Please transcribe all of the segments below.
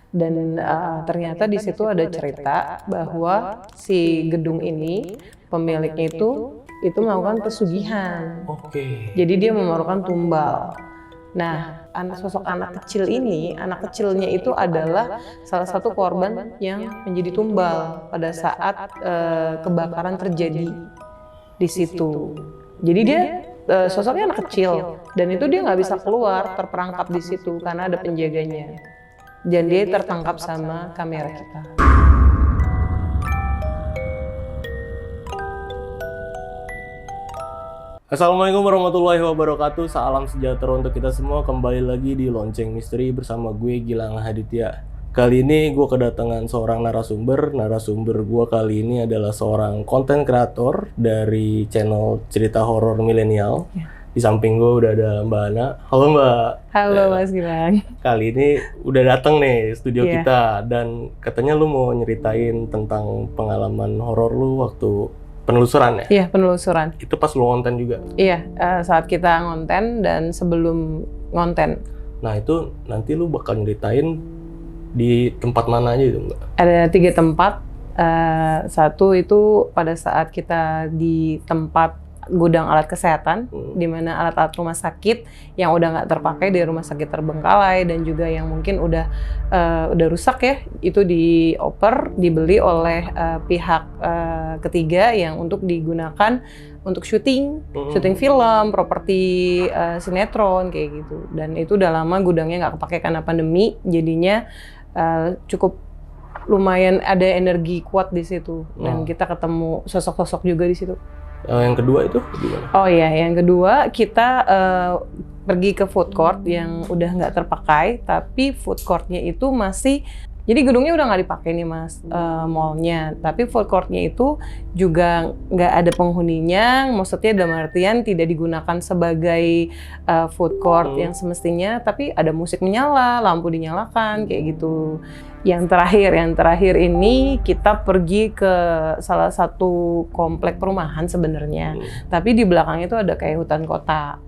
Dan ternyata di situ ada cerita bahwa si gedung ini pemiliknya itu melakukan pesugihan. Oke. Jadi dia memerlukan tumbal. Nah, sosok anak kecil ini, anak kecilnya itu adalah salah satu korban yang menjadi tumbal pada saat kebakaran terjadi di situ. Jadi dia sosoknya anak kecil dan itu dia nggak bisa keluar, terperangkap di situ karena ada penjaganya. Dan dia tertangkap sama kamera kita. Assalamualaikum warahmatullahi wabarakatuh. Salam sejahtera untuk kita semua. Kembali lagi di Lonceng Misteri bersama gue Gilang Haditya. Kali ini gue kedatangan seorang narasumber. Narasumber gue kali ini adalah seorang konten kreator dari channel cerita horor milenial. Di samping gue udah ada Mbak Ana. Halo Mbak. Halo Mas Gilang. Kali ini udah datang nih studio kita dan katanya lu mau nyeritain tentang pengalaman horor lu waktu penelusuran ya? Iya, penelusuran. Itu pas lu ngonten juga? Iya, saat kita ngonten dan sebelum ngonten. Nah itu nanti lu bakal nyeritain di tempat mana aja itu Mbak? Ada 3 tempat. Satu itu pada saat kita di tempat gudang alat kesehatan, di mana alat-alat rumah sakit yang udah nggak terpakai di rumah sakit terbengkalai dan juga yang mungkin udah rusak ya, itu dioper, dibeli oleh pihak ketiga yang untuk digunakan untuk syuting film, properti sinetron kayak gitu. Dan itu udah lama gudangnya nggak kepake karena pandemi, jadinya cukup lumayan ada energi kuat di situ dan kita ketemu sosok-sosok juga di situ. Yang kedua itu gimana? Oh iya, yang kedua kita pergi ke food court yang udah nggak terpakai, tapi food courtnya itu masih, jadi gedungnya udah nggak dipakai nih Mas, mallnya, tapi food courtnya itu juga nggak ada penghuninya, maksudnya dalam artian tidak digunakan sebagai food court yang semestinya, tapi ada musik menyala, lampu dinyalakan kayak gitu. Yang terakhir ini kita pergi ke salah satu komplek perumahan sebenarnya, tapi di belakang itu ada kayak hutan kota.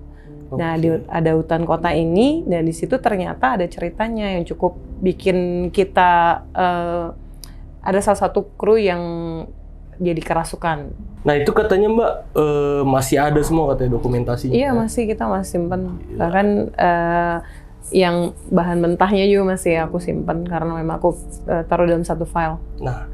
Nah, ada hutan kota ini, dan di situ ternyata ada ceritanya yang cukup bikin kita ada salah satu kru yang jadi kerasukan. Nah itu katanya Mbak masih ada semua katanya dokumentasinya. Iya masih, kita masih simpen. Bahkan yang bahan mentahnya juga masih aku simpen karena memang aku taruh dalam satu file. Nah,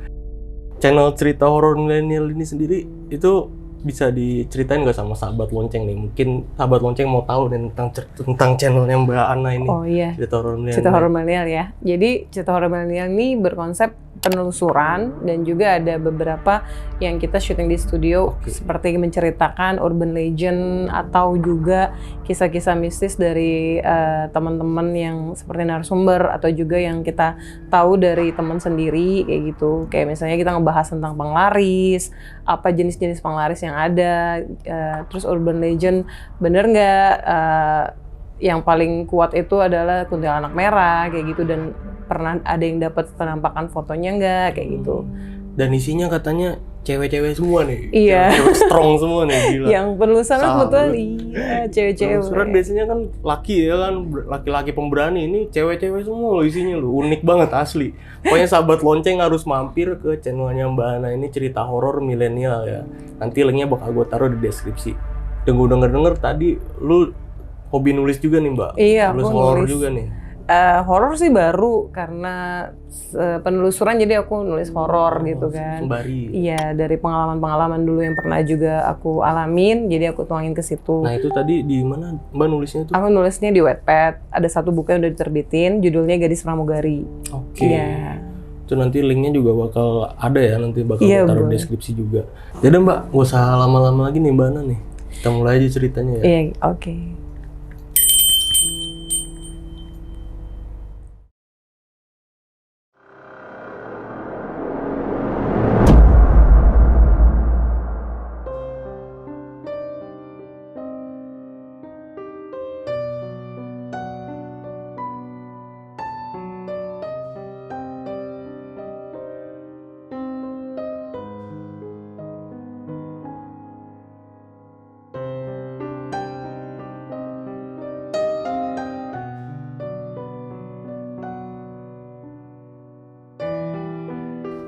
channel cerita horor milenial ini sendiri itu bisa diceritain nggak sama sahabat lonceng nih? Mungkin sahabat lonceng mau tahu nih tentang channelnya Mbak Ana ini. Oh iya. Cerita horor milenial. Cerita horor milenial ya. Jadi cerita horor milenial ini berkonsep penelusuran dan juga ada beberapa yang kita syuting di studio seperti menceritakan urban legend atau juga kisah-kisah mistis dari teman-teman yang seperti narasumber atau juga yang kita tahu dari teman sendiri kayak gitu. Kayak misalnya kita ngebahas tentang penglaris, apa jenis-jenis penglaris yang ada, terus urban legend bener nggak yang paling kuat itu adalah kuntilanak merah kayak gitu, dan pernah ada yang dapat penampakan fotonya nggak kayak gitu. Dan isinya katanya cewek-cewek semua nih. Iya. Cewek strong semua nih, gila. Yang penelusuran kebetulan iya cewek-cewek. Penelusuran biasanya kan laki ya kan, laki-laki pemberani, ini cewek-cewek semua loh isinya loh. Unik banget asli. Pokoknya sahabat lonceng harus mampir ke channelnya Mbak Ana ini, cerita horor milenial ya. Nanti linknya bakal gue taruh di deskripsi. Dan gue denger tadi lu hobi nulis juga nih Mbak. Iya, nulis aku horor nulis juga nih. Horor sih baru karena penelusuran, jadi aku nulis horor gitu kan. Sembari. Iya, dari pengalaman-pengalaman dulu yang pernah juga aku alamin, jadi aku tuangin ke situ. Nah itu tadi di mana Mbak nulisnya tuh? Aku nulisnya di Wattpad. Ada satu buku yang udah diterbitin, judulnya Gadis Pramugari. Oke. Iya. Itu nanti linknya juga bakal ada ya, nanti bakal taruh boleh. deskripsi juga. Jadi Mbak, gak usah lama-lama lagi nih Mbak Ana nih. Kita mulai aja ceritanya ya. Iya, oke.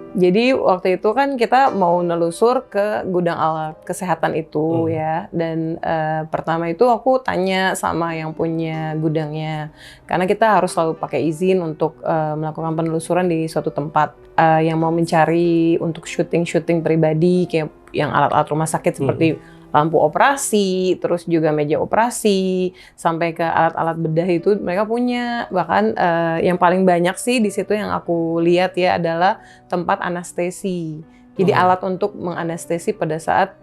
Jadi waktu itu kan kita mau nelusur ke gudang alat kesehatan itu ya, dan pertama itu aku tanya sama yang punya gudangnya, karena kita harus selalu pakai izin untuk melakukan penelusuran di suatu tempat yang mau mencari untuk syuting pribadi kayak yang alat-alat rumah sakit seperti lampu operasi, terus juga meja operasi, sampai ke alat-alat bedah itu mereka punya. Bahkan yang paling banyak sih di situ yang aku lihat ya adalah tempat anestesi. Jadi alat untuk menganestesi pada saat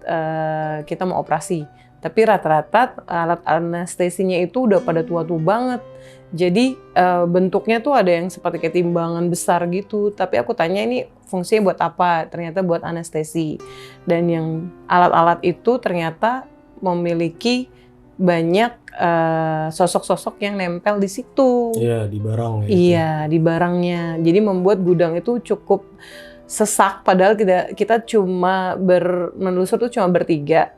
kita mau operasi. Tapi rata-rata alat anestesinya itu udah pada tua-tua banget. Jadi bentuknya tuh ada yang seperti kayak timbangan besar gitu. Tapi aku tanya ini fungsinya buat apa? Ternyata buat anestesi. Dan yang alat-alat itu ternyata memiliki banyak sosok-sosok yang nempel di situ. Iya, di barang. Iya, di barangnya. Jadi membuat gudang itu cukup sesak. Padahal kita cuma menelusur tuh cuma bertiga.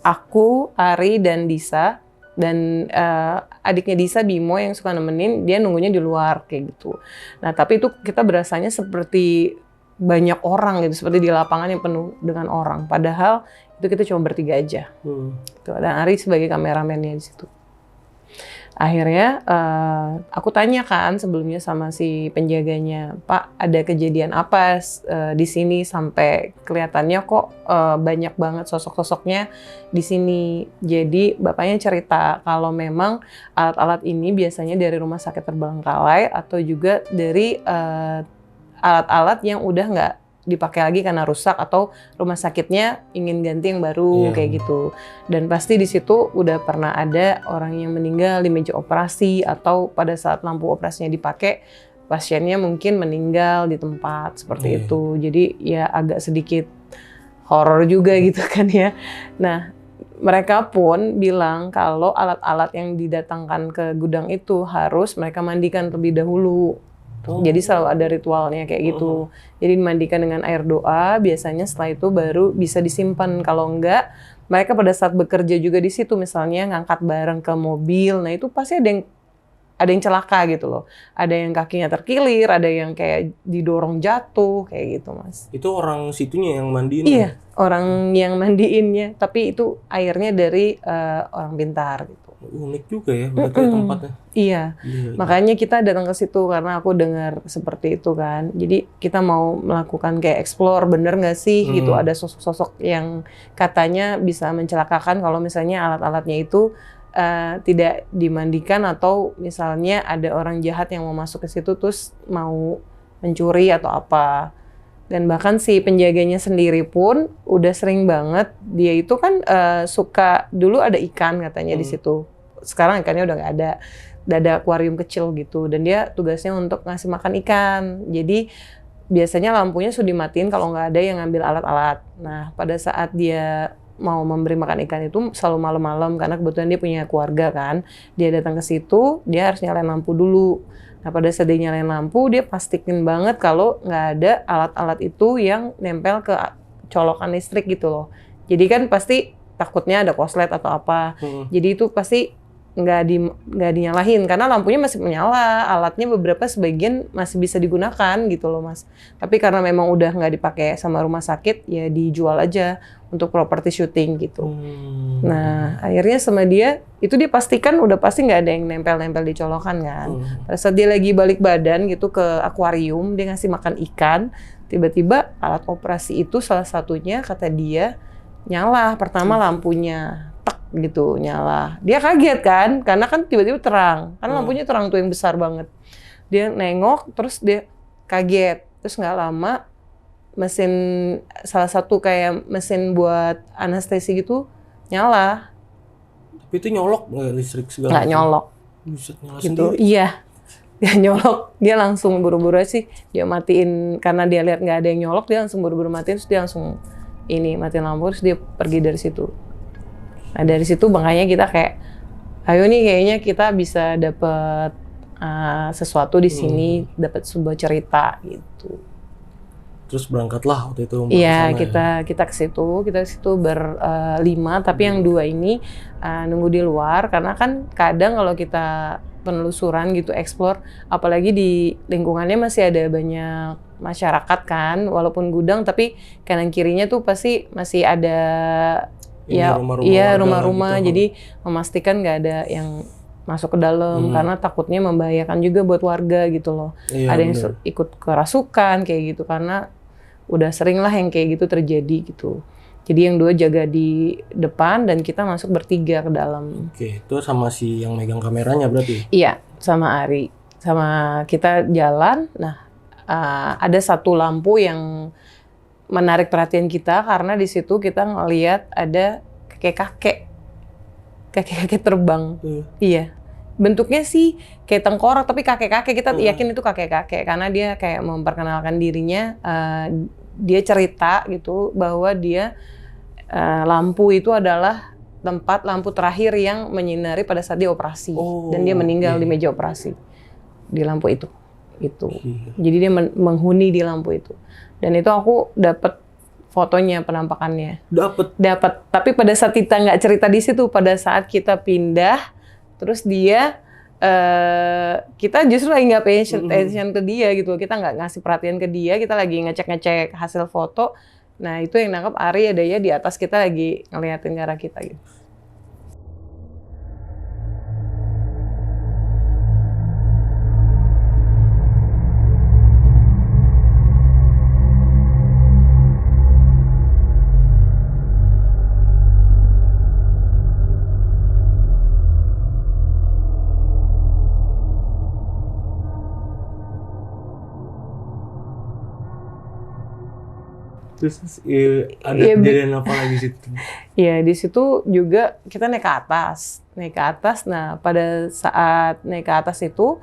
Aku, Ari, dan Disa. Dan adiknya Disa, Bimo, yang suka nemenin, dia nunggunya di luar kayak gitu. Nah tapi itu kita berasanya seperti banyak orang gitu, seperti di lapangan yang penuh dengan orang. Padahal itu kita cuma bertiga aja. Gitu. Dan Ari sebagai kameramennya di situ. Akhirnya aku tanya kan sebelumnya sama si penjaganya, Pak ada kejadian apa di sini sampai kelihatannya kok banyak banget sosok-sosoknya di sini. Jadi bapaknya cerita kalau memang alat-alat ini biasanya dari rumah sakit terbengkalai atau juga dari alat-alat yang udah nggak dipakai lagi karena rusak atau rumah sakitnya ingin ganti yang baru kayak gitu. Dan pasti di situ udah pernah ada orang yang meninggal di meja operasi atau pada saat lampu operasinya dipakai pasiennya mungkin meninggal di tempat seperti itu. Jadi ya agak sedikit horor juga gitu kan ya. Nah, mereka pun bilang kalau alat-alat yang didatangkan ke gudang itu harus mereka mandikan terlebih dahulu. Jadi selalu ada ritualnya kayak gitu. Jadi dimandikan dengan air doa, biasanya setelah itu baru bisa disimpan. Kalau enggak, mereka pada saat bekerja juga di situ, misalnya ngangkat barang ke mobil, nah itu pasti ada yang celaka gitu loh. Ada yang kakinya terkilir, ada yang kayak didorong jatuh, kayak gitu Mas. Itu orang situnya yang mandiin? Iya, orang yang mandiinnya. Tapi itu airnya dari orang pintar gitu. Unik juga ya berarti tempatnya. Iya, makanya kita datang ke situ karena aku dengar seperti itu kan. Jadi kita mau melakukan kayak explore, bener nggak sih gitu ada sosok-sosok yang katanya bisa mencelakakan kalau misalnya alat-alatnya itu tidak dimandikan atau misalnya ada orang jahat yang mau masuk ke situ terus mau mencuri atau apa. Dan bahkan si penjaganya sendiri pun udah sering banget, dia itu kan suka, dulu ada ikan katanya di situ. Sekarang ikannya udah nggak ada. Udah ada akuarium kecil gitu. Dan dia tugasnya untuk ngasih makan ikan. Jadi biasanya lampunya sudah dimatiin kalau nggak ada yang ngambil alat-alat. Nah pada saat dia mau memberi makan ikan itu selalu malam-malam karena kebetulan dia punya keluarga kan. Dia datang ke situ, dia harus nyalain lampu dulu. Nah pada saat dia nyalain lampu, dia pastiin banget kalau nggak ada alat-alat itu yang nempel ke colokan listrik gitu loh. Jadi kan pasti takutnya ada korslet atau apa. Jadi itu pasti nggak dinyalahin karena lampunya masih menyala, alatnya beberapa sebagian masih bisa digunakan gitu loh Mas. Tapi karena memang udah nggak dipakai sama rumah sakit, ya dijual aja untuk properti syuting gitu. Nah akhirnya sama dia, itu dia pastikan udah pasti nggak ada yang nempel-nempel di colokan kan. Pada saat dia lagi balik badan gitu ke akuarium, dia ngasih makan ikan, tiba-tiba alat operasi itu salah satunya kata dia nyala, pertama lampunya gitu nyala. Dia kaget kan, karena kan tiba-tiba terang. Karena lampunya terang tuh yang besar banget. Dia nengok, terus dia kaget. Terus nggak lama, mesin salah satu kayak mesin buat anestesi gitu nyala. Tapi itu nyolok nggak listrik segala? Nggak nyolok. Buset, nyala Gitu. sendiri? Iya. Dia nyolok. Dia langsung buru-buru sih. Dia matiin, karena dia lihat nggak ada yang nyolok, dia langsung buru-buru matiin. Terus dia langsung matiin lampu, terus dia pergi dari situ. Nah dari situ makanya kita kayak, ayo nih kayaknya kita bisa dapet sesuatu di sini, dapat sebuah cerita gitu. Terus berangkatlah waktu itu. Iya, kita ke situ berlima, tapi yang dua ini nunggu di luar karena kan kadang kalau kita penelusuran gitu, explore. Apalagi di lingkungannya masih ada banyak masyarakat kan, walaupun gudang tapi kanan kirinya tuh pasti masih ada ya iya rumah-rumah. gitu. Jadi memastikan nggak ada yang masuk ke dalam karena takutnya membahayakan juga buat warga gitu loh. Iya, Ada yang bener. ikut kerasukan kayak gitu karena udah sering lah yang kayak gitu terjadi gitu. Jadi yang 2 jaga di depan dan kita masuk bertiga ke dalam. Oke, itu sama si yang megang kameranya berarti? Iya, sama Ari. Sama kita jalan. Nah, ada satu lampu yang menarik perhatian kita karena di situ kita ngelihat ada kakek-kakek terbang. Iya. Bentuknya sih kayak tengkorak tapi kakek-kakek, kita yakin itu kakek-kakek karena dia kayak memperkenalkan dirinya. Dia cerita gitu bahwa dia lampu itu adalah tempat lampu terakhir yang menyinari pada saat dia operasi dan dia meninggal di meja operasi di lampu itu. Jadi dia menghuni di lampu itu. Dan itu aku dapat fotonya, penampakannya. Dapat. Tapi pada saat kita nggak cerita di situ, pada saat kita pindah, terus dia kita justru lagi nggak pay attention ke dia gitu. Kita nggak ngasih perhatian ke dia. Kita lagi ngecek hasil foto. Nah itu yang nangkep Ari ada ya di atas kita lagi ngeliatin ke arah kita gitu. Terus ada kejadian apa lagi situ? Iya, di situ juga kita naik ke atas. Nah, pada saat naik ke atas itu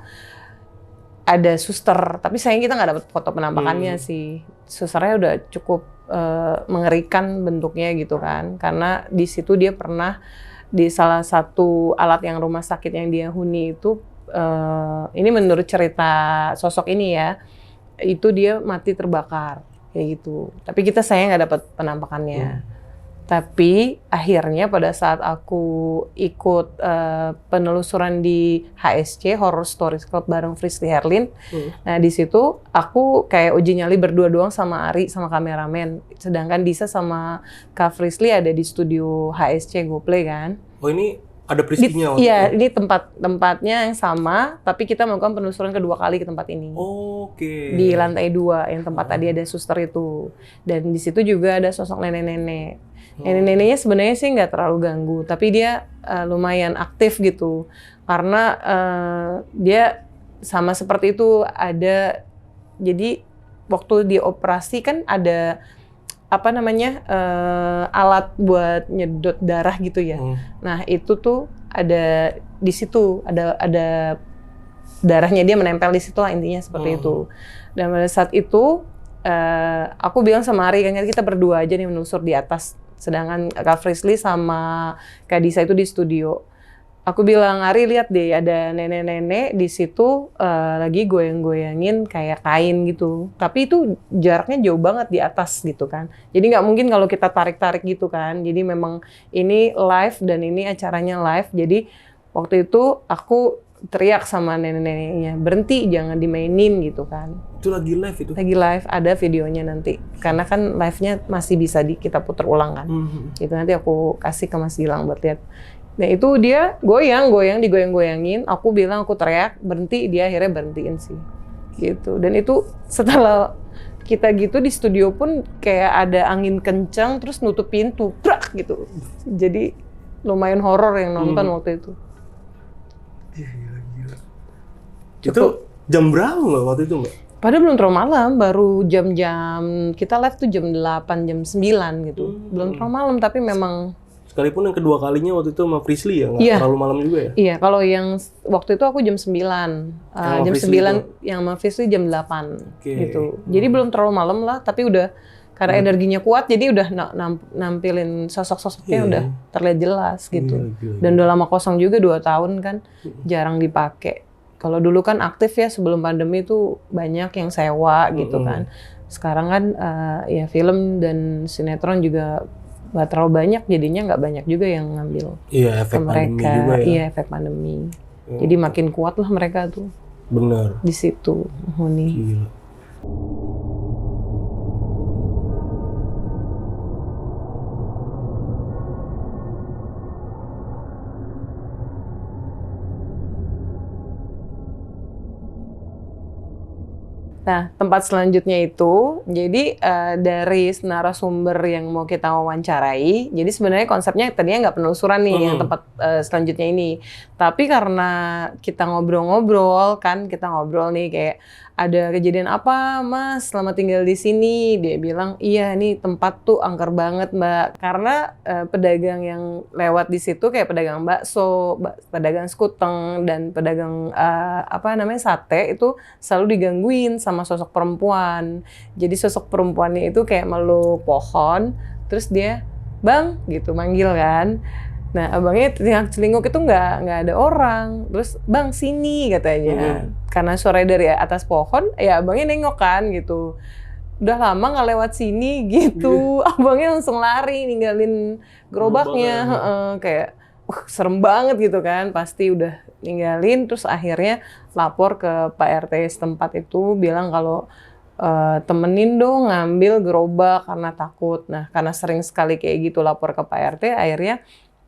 ada suster, tapi sayang kita nggak dapat foto penampakannya sih. Susternya udah cukup mengerikan bentuknya gitu kan, karena di situ dia pernah di salah satu alat yang rumah sakit yang dia huni itu, ini menurut cerita sosok ini ya, itu dia mati terbakar. Kayak gitu. Tapi kita sayang nggak dapat penampakannya. Tapi akhirnya pada saat aku ikut penelusuran di HSC Horror Stories Club bareng Frisly Herlin, nah di situ aku kayak uji nyali berdua doang sama Ari sama kameramen. Sedangkan Disa sama Kak Frisly ada di studio HSC GoPlay kan. Oh ini ada peristiwanya? Iya, ini tempatnya yang sama, tapi kita melakukan penelusuran kedua kali ke tempat ini. Oke. Di lantai 2 yang tempat tadi ada suster itu. Dan di situ juga ada sosok nenek-nenek. Nenek-neneknya sebenarnya sih nggak terlalu ganggu, tapi dia lumayan aktif gitu. Karena dia sama seperti itu ada, jadi waktu dioperasi kan ada alat buat nyedot darah gitu ya. Nah itu tuh ada di situ ada darahnya, dia menempel di situ lah intinya seperti itu. Dan pada saat itu aku bilang sama Ari kan kita berdua aja nih menelusur di atas, sedangkan Kak Frisly sama Kak Disa itu di studio. Aku bilang, Ari lihat deh ada nenek-nenek di situ lagi goyang-goyangin kayak kain gitu. Tapi itu jaraknya jauh banget di atas gitu kan. Jadi nggak mungkin kalau kita tarik-tarik gitu kan. Jadi memang ini live dan ini acaranya live. Jadi waktu itu aku teriak sama nenek-neneknya, berhenti jangan dimainin gitu kan. Itu lagi live itu? Lagi live, ada videonya nanti. Karena kan live-nya masih bisa kita putar ulang kan. Itu nanti aku kasih ke Mas Gilang buat lihat. Nah itu dia digoyang-goyangin, aku bilang, aku teriak, berhenti, dia akhirnya berhentiin sih. Gitu. Dan itu setelah kita gitu di studio pun kayak ada angin kencang, terus nutup pintu, brak gitu. Jadi lumayan horor yang nonton waktu itu. Gila. Itu jam berapa Mbak waktu itu Mbak? Padahal belum terlalu malam, baru jam-jam, kita live tuh jam 8, jam 9 gitu. Belum terlalu malam, tapi memang... Sekalipun yang kedua kalinya waktu itu sama Frisly ya, nggak terlalu malam juga ya? Iya, kalau yang waktu itu aku jam 9. Jam 9, yang sama Frisly jam 8 gitu. Jadi belum terlalu malam lah, tapi udah karena energinya kuat, jadi udah nampilin sosok-sosoknya udah terlihat jelas gitu. Dan udah lama kosong juga 2 tahun kan, jarang dipakai. Kalau dulu kan aktif ya, sebelum pandemi itu banyak yang sewa gitu kan. Sekarang kan ya film dan sinetron juga nggak terlalu banyak, jadinya nggak banyak juga yang ngambil efek ke mereka. Pandemi juga ya. Iya, efek pandemi. Jadi makin kuat lah mereka tuh. Bener. Di situ, penghuni. Gila. Nah, tempat selanjutnya itu, jadi dari narasumber yang mau kita wawancarai, jadi sebenarnya konsepnya tadinya nggak penelusuran nih yang tempat selanjutnya ini. Tapi karena kita ngobrol-ngobrol kan, kita ngobrol nih kayak ada kejadian apa Mas selama tinggal di sini? Dia bilang, iya nih tempat tuh angker banget Mbak. Karena pedagang yang lewat di situ kayak pedagang bakso, pedagang skuteng, dan pedagang sate itu selalu digangguin sama sosok perempuan. Jadi sosok perempuannya itu kayak meluk pohon, terus dia, Bang, gitu manggil kan. Nah abangnya celinguk itu nggak ada orang, terus Bang sini katanya. Karena suaranya dari atas pohon, ya abangnya nengok kan gitu. Udah lama nggak lewat sini gitu, abangnya langsung lari ninggalin gerobaknya, kayak serem banget gitu kan, pasti udah ninggalin. Terus akhirnya lapor ke Pak RT setempat itu, bilang kalau temenin dong ngambil gerobak karena takut. Nah karena sering sekali kayak gitu lapor ke Pak RT, akhirnya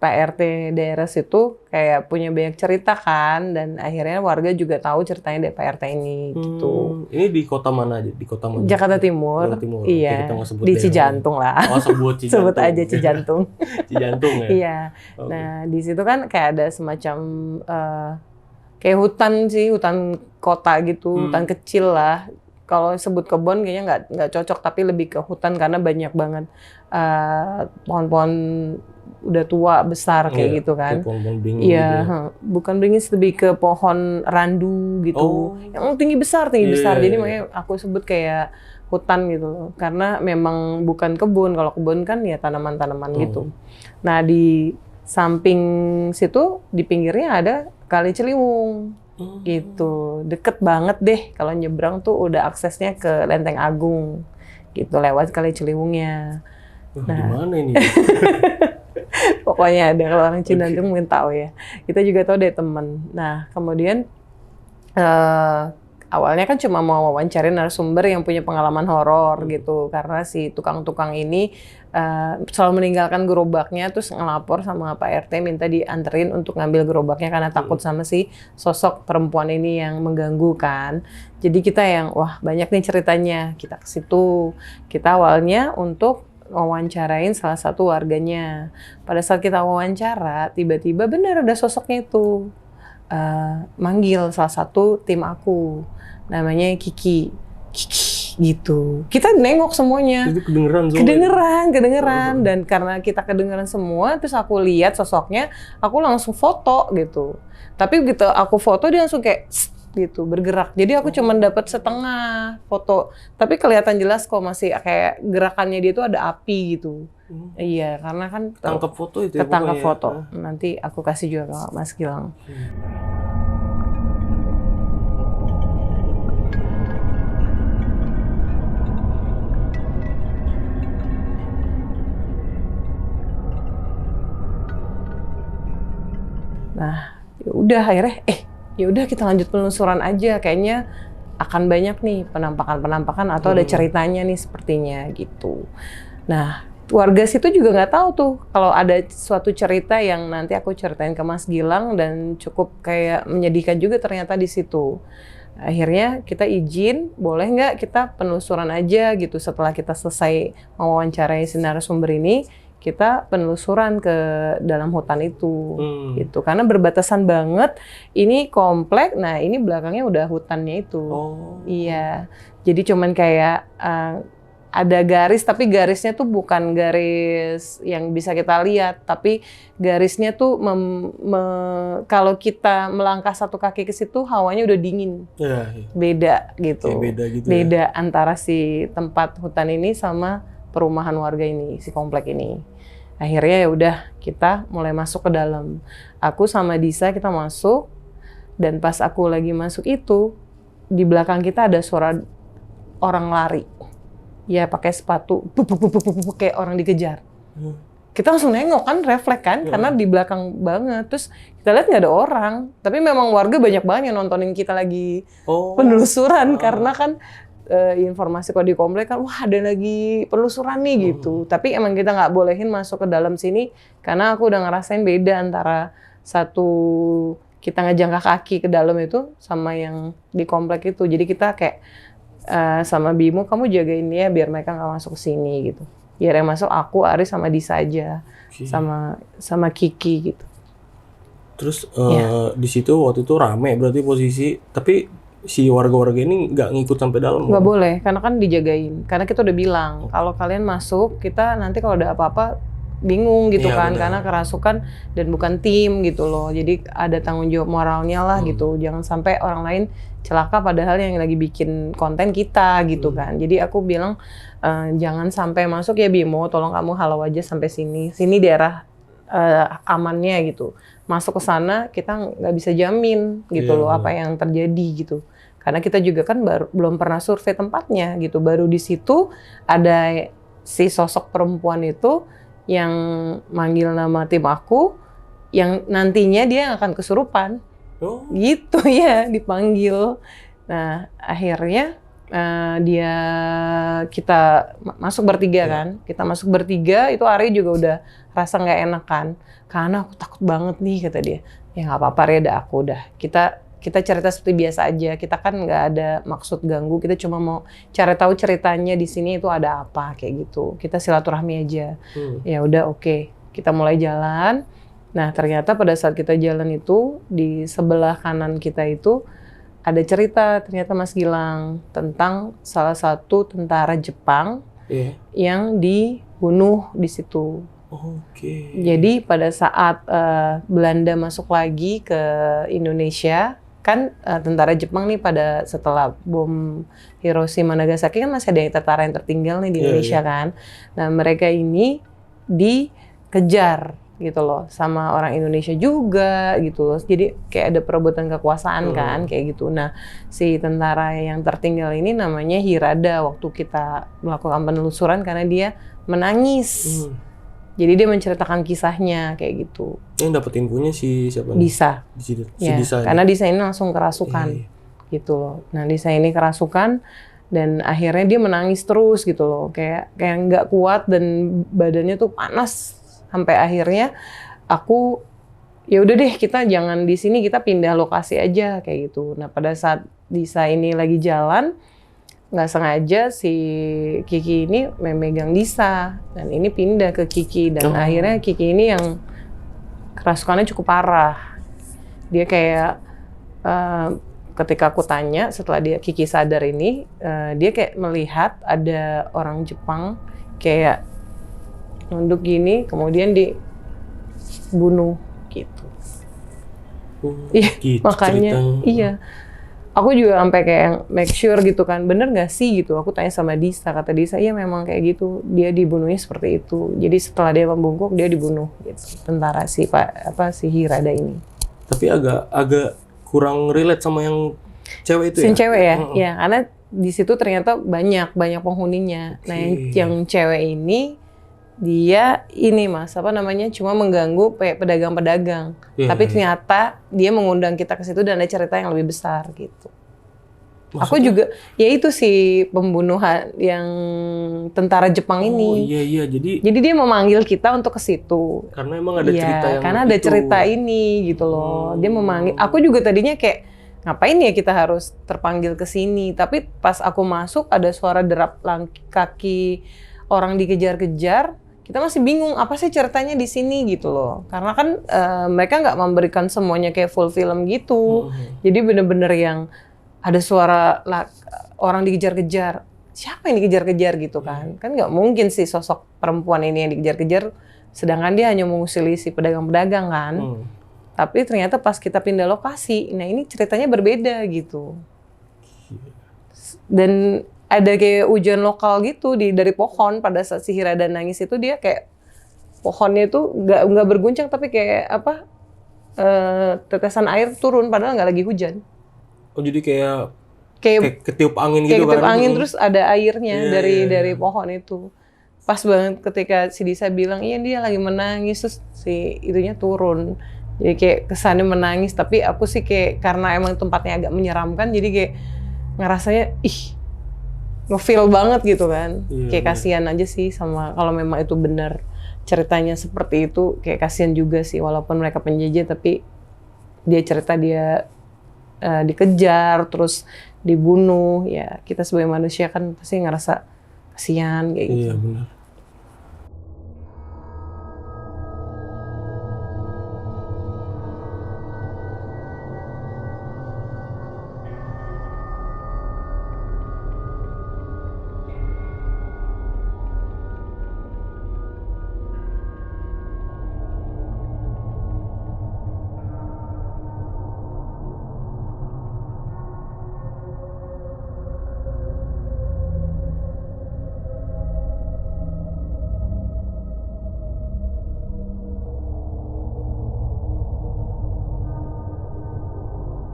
Pak RT daerah situ kayak punya banyak cerita kan, dan akhirnya warga juga tahu ceritanya dari Pak RT ini gitu. Ini di kota mana aja? Di kota mana? Jakarta Timur. Jakarta Timur. Iya. Kita nggak sebut Di daerah. Cijantung lah. Oh, sebut Cijantung. Sebut aja Cijantung. Cijantung ya. Iya. Okay. Nah di situ kan kayak ada semacam kayak hutan sih, hutan kota gitu, hutan kecil lah. Kalau sebut kebun kayaknya nggak cocok, tapi lebih ke hutan karena banyak banget pohon-pohon udah tua besar kayak gitu kan. Pohon-pohon beringin Iya, gitu ya. bukan beringin, lebih ke pohon randu gitu. Yang tinggi besar. Jadi makanya aku sebut kayak hutan gitu loh. Karena memang bukan kebun. Kalau kebun kan ya tanaman-tanaman gitu. Nah, di samping situ di pinggirnya ada Kali Ciliwung. Gitu. Deket banget deh, kalau nyebrang tuh udah aksesnya ke Lenteng Agung. Gitu, lewat Kali Ciliwungnya. Nah, gimana ini? Pokoknya ada, kalau orang Cijantung mungkin tahu ya. Kita juga tahu dari temen. Nah, kemudian awalnya kan cuma mau wawancarin narasumber yang punya pengalaman horor gitu. Karena si tukang-tukang ini selalu meninggalkan gerobaknya, terus ngelapor sama Pak RT minta dianterin untuk ngambil gerobaknya karena takut sama si sosok perempuan ini yang mengganggu kan. Jadi kita yang, wah banyak nih ceritanya. Kita ke situ. Kita awalnya untuk wawancarain salah satu warganya. Pada saat kita wawancara, tiba-tiba benar ada sosoknya itu manggil salah satu tim aku, namanya Kiki gitu. Kita nengok semuanya. Itu kedengeran. Dan karena kita kedengeran semua, terus aku lihat sosoknya, aku langsung foto gitu. Tapi begitu aku foto dia langsung kayak gitu bergerak. Jadi aku cuma dapat setengah foto, tapi kelihatan jelas kok masih kayak gerakannya dia tuh ada api gitu. Iya, karena kan tangkap foto itu ya. Ketangkap foto. Nanti aku kasih juga ke Mas Gilang. Nah, ya udah akhirnya ya udah kita lanjut penelusuran aja, kayaknya akan banyak nih penampakan atau ada ceritanya nih sepertinya gitu. Nah, warga situ juga nggak tahu tuh kalau ada suatu cerita yang nanti aku ceritain ke Mas Gilang dan cukup kayak menyedihkan juga ternyata di situ. Akhirnya kita izin, boleh nggak kita penelusuran aja gitu setelah kita selesai mewawancarai si narasumber ini, kita penelusuran ke dalam hutan itu, gitu. Karena berbatasan banget, ini komplek, nah ini belakangnya udah hutannya itu. Iya, jadi cuman kayak ada garis, tapi garisnya tuh bukan garis yang bisa kita lihat, tapi garisnya tuh kalau kita melangkah satu kaki ke situ, hawanya udah dingin. Beda gitu. Beda antara si tempat hutan ini sama perumahan warga ini, si komplek ini. Akhirnya ya udah kita mulai masuk ke dalam. Aku sama Disa kita masuk, dan pas aku lagi masuk itu di belakang kita ada suara orang lari. Ya pakai sepatu, kayak orang dikejar. kita langsung nengok kan, refleks kan, karena di belakang banget. Terus kita lihat nggak ada orang, tapi memang warga banyak banget yang nontonin kita lagi penelusuran karena kan informasi kalau di komplek kan, wah ada lagi penelusuran nih gitu. Tapi emang kita nggak bolehin masuk ke dalam sini karena aku udah ngerasain beda antara satu kita ngejangka kaki ke dalam itu sama yang di komplek itu. Jadi kita kayak sama Bimo, kamu jagain dia biar mereka nggak masuk ke sini gitu. Biar yang masuk aku, Aris sama Disa aja, sama Kiki gitu. Terus di situ waktu itu rame berarti posisi, tapi si warga-warga ini nggak ngikut sampai dalam? Nggak boleh, karena kan dijagain. Karena kita udah bilang, kalau kalian masuk, kita nanti kalau ada apa-apa bingung gitu kan, karena kerasukan dan bukan tim gitu loh. Jadi ada tanggung jawab moralnya lah gitu. Jangan sampai orang lain celaka padahal yang lagi bikin konten kita gitu kan. Jadi aku bilang jangan sampai masuk ya Bimo, tolong kamu halau aja sampai sini. Sini daerah amannya gitu. Masuk ke sana kita nggak bisa jamin gitu loh apa yang terjadi gitu. Karena kita juga kan belum pernah survei tempatnya gitu. Baru di situ ada si sosok perempuan itu yang manggil nama tim aku, yang nantinya dia akan kesurupan. Gitu ya, dipanggil. Nah, akhirnya kita masuk bertiga kan. Kita masuk bertiga, itu Ari juga udah rasa nggak enak kan. Karena aku takut banget nih, kata dia. Ya nggak apa-apa, Ari, ada aku udah. Kita cerita seperti biasa aja. Kita kan nggak ada maksud ganggu. Kita cuma mau cari tahu ceritanya di sini itu ada apa kayak gitu. Kita silaturahmi aja. Ya udah oke. Kita mulai jalan. Nah ternyata pada saat kita jalan itu di sebelah kanan kita itu ada cerita ternyata Mas Gilang tentang salah satu tentara Jepang yang dibunuh di situ. Jadi pada saat Belanda masuk lagi ke Indonesia, kan tentara Jepang nih pada setelah bom Hiroshima Nagasaki kan masih ada tentara yang tertinggal nih di Indonesia kan. Nah mereka ini dikejar gitu loh sama orang Indonesia juga gitu loh. Jadi kayak ada perebutan kekuasaan kan kayak gitu. Nah si tentara yang tertinggal ini namanya Hirada waktu kita melakukan penelusuran karena dia menangis. Jadi dia menceritakan kisahnya kayak gitu. Yang dapat infonya si siapa? Disa. Disa. Karena Disa ini langsung kerasukan gitu loh. Nah Disa ini kerasukan dan akhirnya dia menangis terus gitu loh. Kayak nggak kuat dan badannya tuh panas sampai akhirnya aku ya udah deh kita jangan di sini, kita pindah lokasi aja kayak gitu. Nah pada saat Disa ini lagi jalan nggak sengaja si Kiki ini memegang Disa dan ini pindah ke Kiki dan akhirnya Kiki ini yang kerasukannya cukup parah. Dia kayak ketika aku tanya setelah Kiki sadar ini dia kayak melihat ada orang Jepang kayak nunduk gini kemudian dibunuh gitu. Gitu makanya ceritanya. iya. Aku juga sampai kayak make sure gitu kan, bener nggak sih gitu. Aku tanya sama Disa, kata Disa, iya memang kayak gitu. Dia dibunuhnya seperti itu. Jadi setelah dia membungkuk, dia dibunuh gitu. Tentara si Hirada ini. Tapi agak kurang relate sama yang cewek itu si cewek ya? Ya, karena di situ ternyata banyak penghuninya. Nah yang cewek ini dia ini Mas, cuma mengganggu pedagang-pedagang. Tapi ternyata dia mengundang kita ke situ dan ada cerita yang lebih besar gitu. Maksudnya? Aku juga, ya itu si pembunuhan yang tentara Jepang ini. Iya, jadi dia memanggil kita untuk ke situ. Karena emang ada cerita yang karena ada cerita ini gitu loh. Dia memanggil, aku juga tadinya kayak ngapain ya kita harus terpanggil ke sini. Tapi pas aku masuk ada suara derap kaki orang dikejar-kejar. Kita masih bingung apa sih ceritanya di sini gitu loh, karena kan mereka nggak memberikan semuanya kayak full film gitu. Jadi bener-bener yang ada suara orang dikejar-kejar, siapa yang dikejar-kejar gitu kan nggak mungkin sih sosok perempuan ini yang dikejar-kejar, sedangkan dia hanya mengusili si pedagang-pedagang kan. Tapi ternyata pas kita pindah lokasi, nah ini ceritanya berbeda gitu. Dan ada kayak hujan lokal gitu dari pohon pada saat si Hirada nangis itu, dia kayak pohonnya itu nggak berguncang tapi kayak tetesan air turun padahal nggak lagi hujan. Oh jadi kayak ketiup angin gitu kan? Kayak ketiup angin terus ada airnya dari pohon itu. pas banget ketika si Disa bilang iya dia lagi menangis terus si itunya turun. Jadi kayak kesannya menangis, tapi aku sih kayak karena emang tempatnya agak menyeramkan jadi kayak ngerasanya ngefeel banget gitu kan. Iya, Kayak kasihan aja sih sama kalau memang itu benar ceritanya seperti itu, kayak kasihan juga sih walaupun mereka penjajah tapi dia cerita dia dikejar terus dibunuh, ya kita sebagai manusia kan pasti ngerasa kasihan kayak gitu. Iya benar.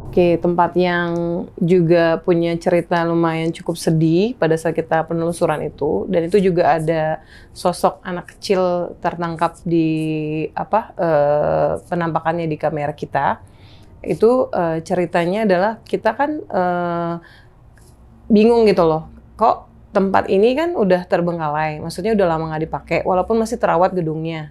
Oke, tempat yang juga punya cerita lumayan cukup sedih pada saat kita penelusuran itu, dan itu juga ada sosok anak kecil tertangkap di penampakannya di kamera kita. Itu ceritanya adalah kita kan bingung gitu loh, kok tempat ini kan udah terbengkalai, maksudnya udah lama nggak dipakai, walaupun masih terawat gedungnya.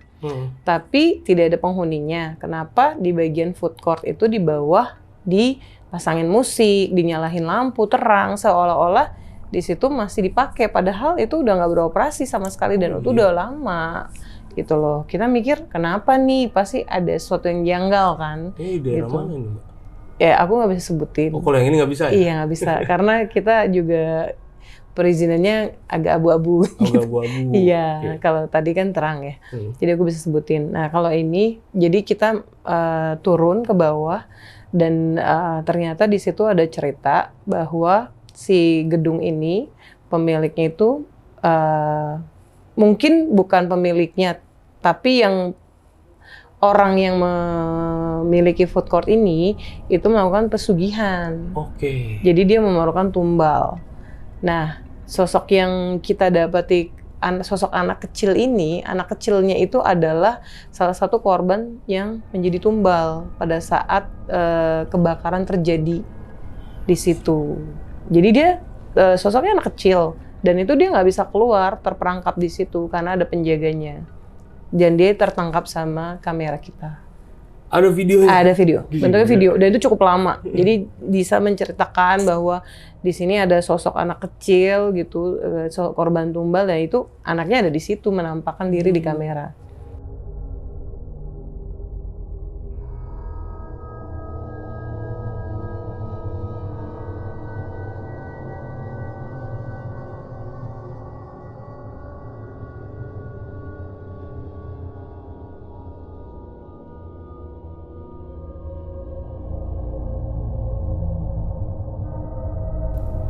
Tapi tidak ada penghuninya. Kenapa di bagian food court itu di bawah dipasangin musik, dinyalahin lampu terang, seolah-olah di situ masih dipakai, padahal itu udah nggak beroperasi sama sekali dan itu udah lama gitu loh. Kita mikir kenapa nih, pasti ada sesuatu yang janggal kan. Ini daerah gitu. mana ini Mbak? Ya aku nggak bisa sebutin. Oh kalau yang ini nggak bisa ya? Iya nggak bisa karena kita juga perizinannya agak abu-abu. Agak abu-abu. Iya, kalau tadi kan terang ya. Jadi aku bisa sebutin. Nah kalau ini, jadi kita turun ke bawah dan ternyata di situ ada cerita bahwa si gedung ini pemiliknya itu mungkin bukan pemiliknya, tapi yang orang yang memiliki food court ini itu melakukan pesugihan. Oke. Jadi dia memerlukan tumbal. Nah, sosok yang kita dapati, sosok anak kecil ini, anak kecilnya itu adalah salah satu korban yang menjadi tumbal pada saat kebakaran terjadi di situ. Jadi dia sosoknya anak kecil dan itu dia nggak bisa keluar, terperangkap di situ karena ada penjaganya. Dan dia tertangkap sama kamera kita. Ada videonya? Ada video, bentuknya video, dan itu cukup lama. Jadi bisa menceritakan bahwa di sini ada sosok anak kecil gitu, korban tumbal, dan itu anaknya ada di situ menampakkan diri di kamera.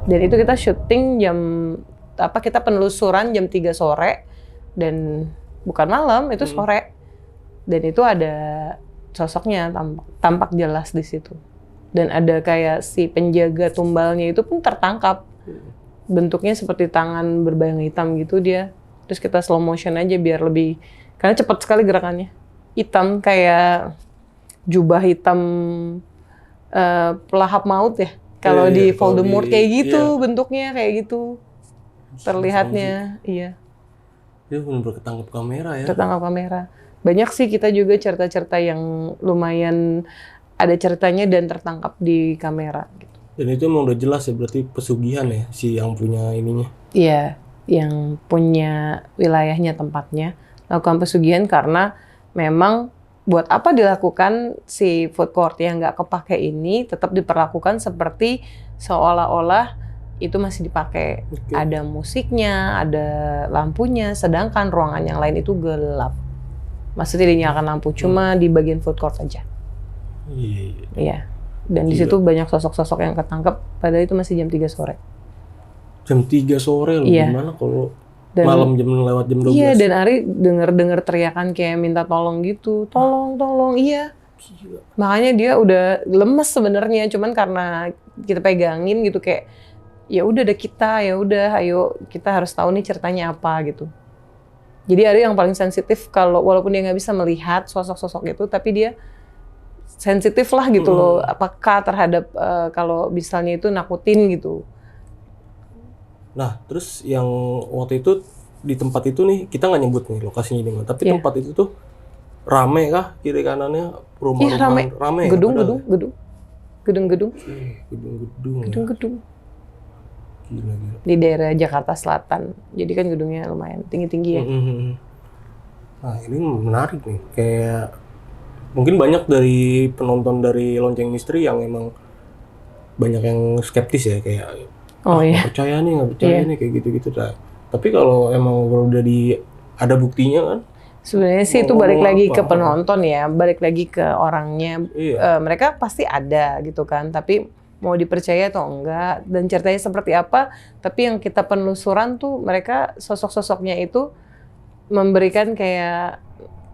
Dan itu kita syuting kita penelusuran jam 3 sore dan bukan malam, itu sore. Dan itu ada sosoknya tampak jelas di situ. Dan ada kayak si penjaga tumbalnya itu pun tertangkap. Bentuknya seperti tangan berbayang hitam gitu dia. Terus kita slow motion aja biar lebih, karena cepat sekali gerakannya. Hitam kayak jubah hitam pelahap maut ya. Kalau di Voldemort kayak gitu, bentuknya kayak gitu. Terlihatnya, iya. Dia benar-benar ketangkap kamera ya? Ketangkap kamera. Banyak sih kita juga cerita-cerita yang lumayan ada ceritanya dan tertangkap di kamera. Gitu. Dan itu emang udah jelas ya, berarti pesugihan ya, si yang punya ininya? Iya, yang punya wilayahnya, tempatnya. Lakukan pesugihan karena memang buat apa dilakukan si food court yang nggak kepake ini tetap diperlakukan seperti seolah-olah itu masih dipakai. Ada musiknya, ada lampunya, sedangkan ruangan yang lain itu gelap. Maksudnya dinyalakan lampu, cuma di bagian food court aja. Iya. Dan di situ banyak sosok-sosok yang ketangkep, padahal itu masih jam 3 sore. Jam 3 sore loh, gimana kalau malam lewat jam 12? Iya, dan Ari denger teriakan kayak minta tolong gitu. Tolong, iya. Gila. Makanya dia udah lemes sebenarnya, cuman karena kita pegangin gitu kayak ya udah ada kita, ya udah ayo kita harus tahu nih ceritanya apa gitu. Jadi ada yang paling sensitif kalau walaupun dia nggak bisa melihat sosok-sosok itu, tapi dia sensitif lah gitu loh. Apakah terhadap kalau misalnya itu nakutin gitu. Nah, terus yang waktu itu di tempat itu nih, kita nggak nyebut nih lokasinya di mana, tapi tempat itu tuh rame kah kiri kanannya rumah-rumah? Rame. Gedung-gedung. Gedung-gedung. Gila. Di daerah Jakarta Selatan. Jadi kan gedungnya lumayan tinggi-tinggi ya. Nah, ini menarik nih. Kayak mungkin banyak dari penonton dari Lonceng Misteri yang emang banyak yang skeptis ya, kayak nggak percaya nih kayak gitu-gitu. Nah, tapi kalau emang udah ada buktinya kan? Sebenarnya sih itu balik lagi ke penonton ya, balik lagi ke orangnya. Mereka pasti ada gitu kan, tapi mau dipercaya atau enggak dan ceritanya seperti apa. Tapi yang kita penelusuran tuh mereka sosok-sosoknya itu memberikan kayak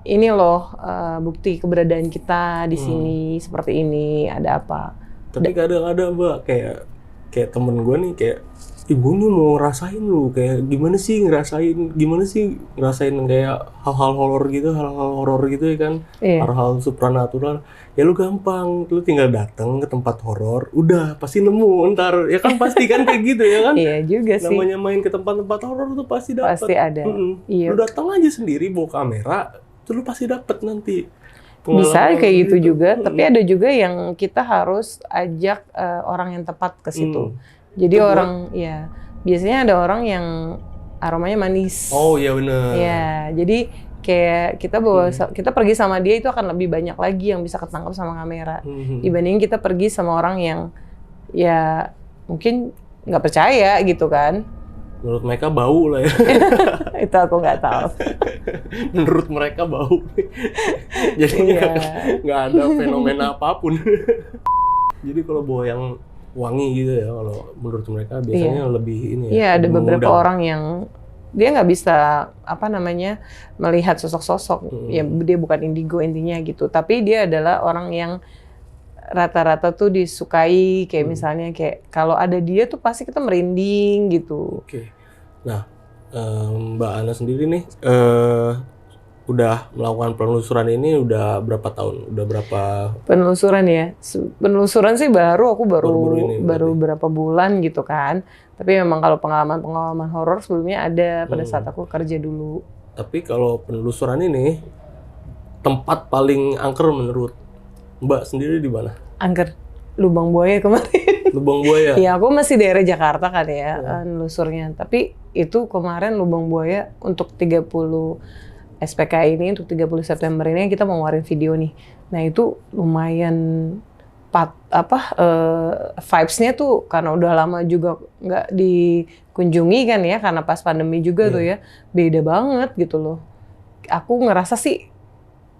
ini loh bukti keberadaan kita di sini seperti ini, ada apa. Tapi kadang-kadang Mbak kayak temen gue nih kayak gue nih mau ngerasain lu kayak gimana sih ngerasain kayak hal-hal horor gitu ya kan, hal-hal supranatural. Ya lu gampang, lu tinggal datang ke tempat horor, udah pasti nemu ntar ya kan, pasti kan kayak gitu ya kan. Iya juga sih. Namanya main ke tempat-tempat horor tuh pasti dapat. Pasti ada. Lu datang aja sendiri bawa kamera, tuh lu pasti dapat nanti. Bisa kayak gitu juga, tapi ada juga yang kita harus ajak orang yang tepat ke situ. Jadi biasanya ada orang yang aromanya manis. Oh iya benar. Ya, jadi kayak kita pergi sama dia itu akan lebih banyak lagi yang bisa ketangkap sama kamera dibanding kita pergi sama orang yang ya mungkin nggak percaya gitu kan. Menurut mereka bau lah ya. Itu aku nggak tahu. Menurut mereka bau. Jadi nggak ada fenomena apapun. Jadi kalau bawa yang wangi gitu ya, kalau menurut mereka biasanya lebih ini ya. Iya, ada beberapa orang yang dia nggak bisa melihat sosok-sosok. Ya dia bukan indigo intinya gitu, tapi dia adalah orang yang rata-rata tuh disukai, kayak misalnya kayak kalau ada dia tuh pasti kita merinding gitu. Oke. Nah, Mbak Ana sendiri nih udah melakukan penelusuran ini udah berapa tahun? Udah berapa penelusuran ya? Penelusuran sih aku baru ini, berapa bulan gitu kan. Tapi memang kalau pengalaman horor sebelumnya ada pada saat aku kerja dulu. Tapi kalau penelusuran ini tempat paling angker menurut Mbak sendiri di mana? Angker Lubang Buaya kemarin. Lubang Buaya? Iya, aku masih daerah Jakarta kan ya nelusurnya. Tapi itu kemarin Lubang Buaya untuk 30 SPK ini, untuk 30 September ini kita mau ngeluarin video nih. Nah itu lumayan vibes-nya tuh karena udah lama juga nggak dikunjungi kan ya, karena pas pandemi juga tuh ya, beda banget gitu loh. Aku ngerasa sih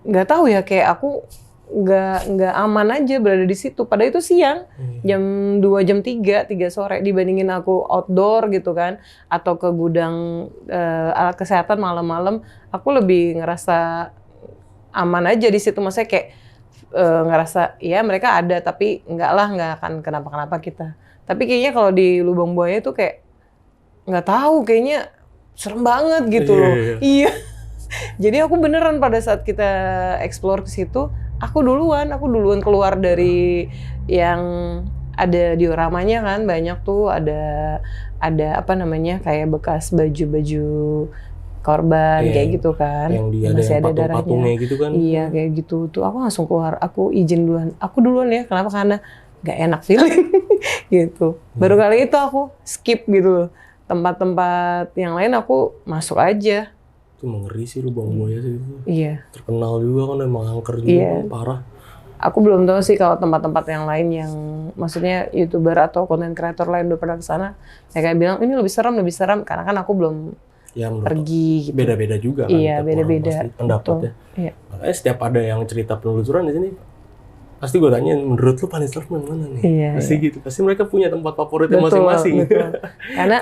nggak tahu ya, kayak aku nggak aman aja berada di situ. Padahal itu siang, jam 2, jam 3 sore, dibandingin aku outdoor gitu kan, atau ke gudang alat kesehatan malam-malam, aku lebih ngerasa aman aja di situ. Maksudnya kayak ngerasa ya mereka ada, tapi nggak akan kenapa-kenapa kita. Tapi kayaknya kalau di Lubang Buaya itu kayak nggak tahu, kayaknya serem banget gitu loh. Iya. Jadi aku beneran pada saat kita explore ke situ, aku duluan keluar dari yang ada dioramanya kan, banyak tuh ada kayak bekas baju korban kayak gitu kan, yang masih ada darahnya gitu kan. Iya kayak gitu tuh, aku langsung keluar, aku izin duluan ya. Kenapa? Karena nggak enak feeling gitu. Baru kali itu aku skip gitu. Tempat-tempat yang lain aku masuk aja. Itu mengeri sih Lubang Buaya sih itu. Iya. Terkenal juga kan, emang angker juga kan, parah. Aku belum tahu sih kalau tempat-tempat yang lain yang maksudnya YouTuber atau konten kreator lain udah pernah ke sana. Mereka bilang ini lebih serem karena kan aku belum pergi gitu. Beda-beda juga kan. Iya, beda-beda pendapatnya. Iya. Makanya setiap ada yang cerita penelusuran di sini, pasti gue tanya, menurut lu paling serem yang mana nih? Iya, pasti gitu. Pasti mereka punya tempat favoritnya masing-masing. Karena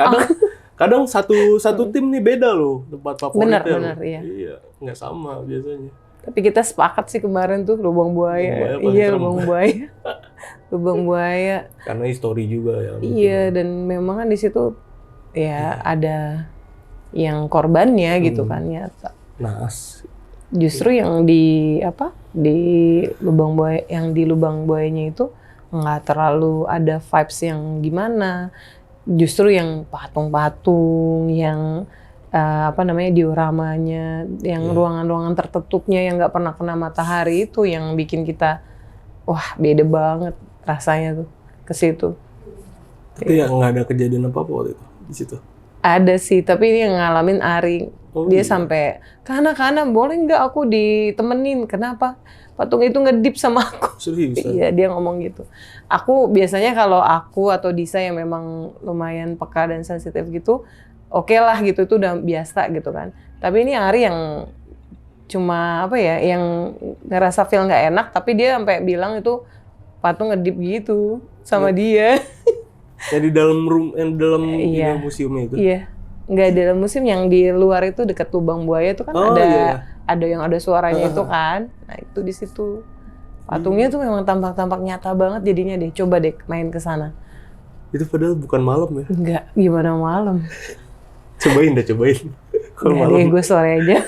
kadang satu tim nih beda loh tempat favoritnya. Benar, iya. Iya, nggak sama biasanya. Tapi kita sepakat sih kemarin tuh Lubang Buaya. Iya, Lubang Buaya. Lubang Buaya. Karena histori juga ya. Iya, dan memang kan di situ ya ada yang korbannya gitu kan nyata. Naas. Justru yang di lubang buayanya itu nggak terlalu ada vibes yang gimana. Justru yang patung-patung, yang dioramanya, yang ruangan-ruangan tertutupnya yang nggak pernah kena matahari itu yang bikin kita wah beda banget rasanya tuh ke situ. Tapi ya nggak ada kejadian apa-apa waktu itu di situ. Ada sih, tapi ini yang ngalamin Ari. Dia sampai, Kana boleh nggak aku ditemenin? Kenapa? Patung itu ngedip sama aku. Serius? Iya, dia ngomong gitu. Aku biasanya kalau aku atau Disa yang memang lumayan peka dan sensitif gitu, oke lah gitu, itu udah biasa gitu kan. Tapi ini Ari yang cuma yang ngerasa feel nggak enak, tapi dia sampai bilang itu patung ngedip gitu sama dia. Ya di dalam museumnya itu? Iya. Nggak di dalam museum, yang di luar itu dekat lubang buaya itu kan ada yang ada suaranya itu kan. Nah, itu di situ. Patungnya tuh memang tampak nyata banget jadinya deh. Coba deh main ke sana. Itu padahal bukan malam ya? Enggak, gimana malam? Cobain. Kalau malam. Gue sore aja.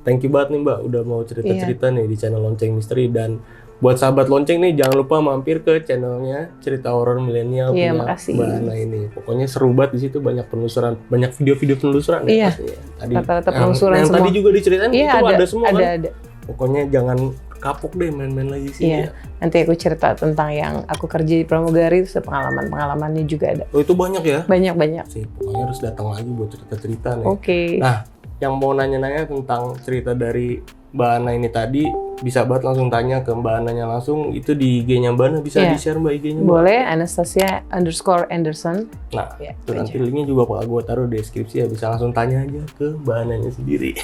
Thank you banget nih Mbak udah mau cerita-cerita nih di channel Lonceng Misteri, dan buat sahabat lonceng nih jangan lupa mampir ke channelnya Cerita Horor Milenial punya Mbak Ana ini. Pokoknya seru banget di situ, banyak penelusuran, banyak video-video penelusuran ya pastinya. Rata-rata penelusuran yang semua. Tadi juga diceritain itu ada semua kan? Ada. Pokoknya jangan kapok deh main-main lagi sih. Iya. Nanti aku cerita tentang yang aku kerja di pramugari, terus pengalamannya juga ada. Oh itu banyak ya? Banyak. Sih, pokoknya harus datang lagi buat cerita-cerita nih. Oke. Nah, yang mau nanya-nanya tentang cerita dari Mbak Ana ini tadi, bisa banget langsung tanya ke Mbak Ananya langsung. Itu di IG-nya Mbak Ana, bisa di-share Mbak IG-nya? Boleh, Anastasia_Anderson. Nah, itu nanti linknya juga bakal gue taruh di deskripsi ya, bisa langsung tanya aja ke Mbak Ananya sendiri.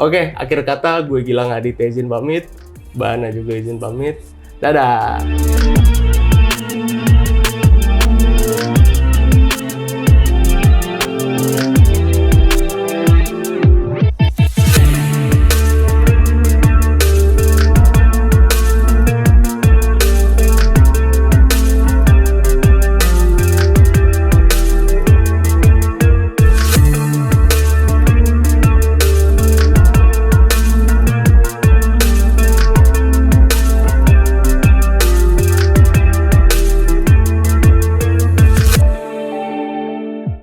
Oke, akhir kata gue Gilang Aditya izin pamit, Mbak Ana juga izin pamit. Dadah!